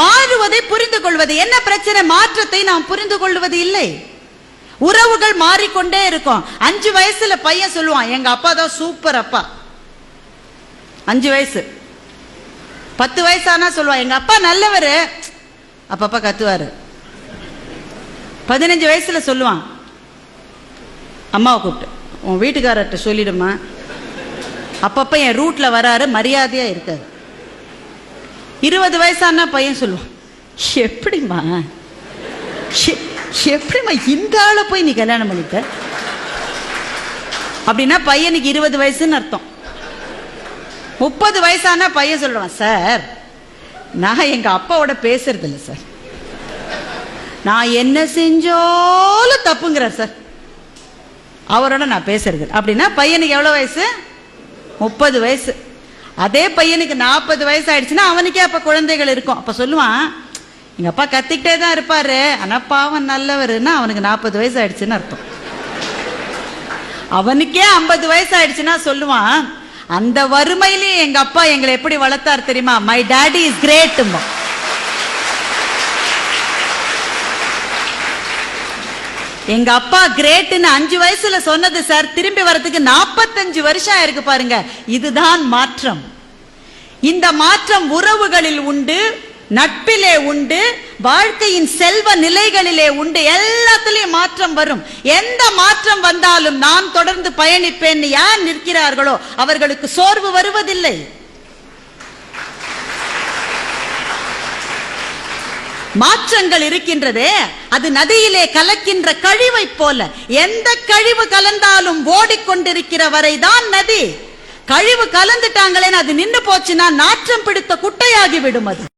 மாறுவதை புரிந்து கொள்வது. என்ன பிரச்சனை? மாற்றத்தை நாம் புரிந்து கொள்வது இல்லை. உறவுகள் மாறிக்கொண்டே இருக்கும். 5 வயசுல பையன் சொல்லுவான், எங்க அப்பா தான் சூப்பர் அப்பா. 5 வயசு. 10 வயசானா சொல்லுவான், எங்க அப்பா நல்லவரு, அப்பப்பா கத்துவாரு. 15 வயசுல சொல்லுவான், அம்மாவை கூப்பிட்டு, உன் வீட்டுக்காரர்கிட்ட சொல்லிடுமா, அப்பப்ப என் ரூட்ல வராரு, மரியாதையா இருக்காரு. 20 வயசானா பையன் சொல்லுவான், எப்படிமா இந்த ஆளை போய் நீ கல்யாணம் பண்ணிட்ட? அப்படின்னா பையனுக்கு 20 வயசுன்னு அர்த்தம். 30 வயசானா பையன் சொல்லுவான், சார் நான் எங்க அப்பாவோட பேசுறது இல்லை சார், நான் என்ன செஞ்சாலும் தப்புங்கிறார் சார், அவரோட நான் பேசுறது. அப்படின்னா பையனுக்கு எவ்வளவு வயசு? 30 வயசு. அதே பையனுக்கு 40 வயசு ஆயிடுச்சுன்னா அவனுக்கே அப்ப குழந்தைகள் இருக்கும். அப்ப சொல்லுவான், எங்க அப்பா கத்திக்கிட்டே தான் இருப்பாரு, ஆனா பாவம் நல்லவருன்னா அவனுக்கு 40 வயசு ஆயிடுச்சுன்னு அர்த்தம். அவனுக்கே 50 வயசு ஆயிடுச்சுன்னா சொல்லுவான், அந்த வறுமையிலேயே எங்க அப்பா எங்களை எப்படி வளர்த்தார் தெரியுமா, மை டாடி இஸ் கிரேட். எங்க அப்பா கிரேட்னு 5 வயசுல சொன்னது சார், திரும்பி வரதுக்கு 45 வருஷம் ஆயிருக்கு பாருங்க. இதுதான் மாற்றம். இந்த மாற்றம் உறவுகளில் உண்டு, நட்பிலே உண்டு, வாழ்க்கையின் செல்வ நிலைகளிலே உண்டு. எல்லாத்திலையும் மாற்றம் வரும். எந்த மாற்றம் வந்தாலும் நான் தொடர்ந்து பயணிப்பேன் யார் நிற்கிறார்களோ அவர்களுக்கு சோர்வு வருவதில்லை. மாற்றங்கள் இருக்கின்றதே, அது நதியிலே கலக்கின்ற கழிவை போல. எந்த கழிவு கலந்தாலும் ஓடிக்கொண்டிருக்கிற வரைதான் நதி. கழிவு கலந்துட்டாங்களேன்னு அது நின்று போச்சுன்னா நாற்றம் பிடித்த குட்டையாகி விடும் அது.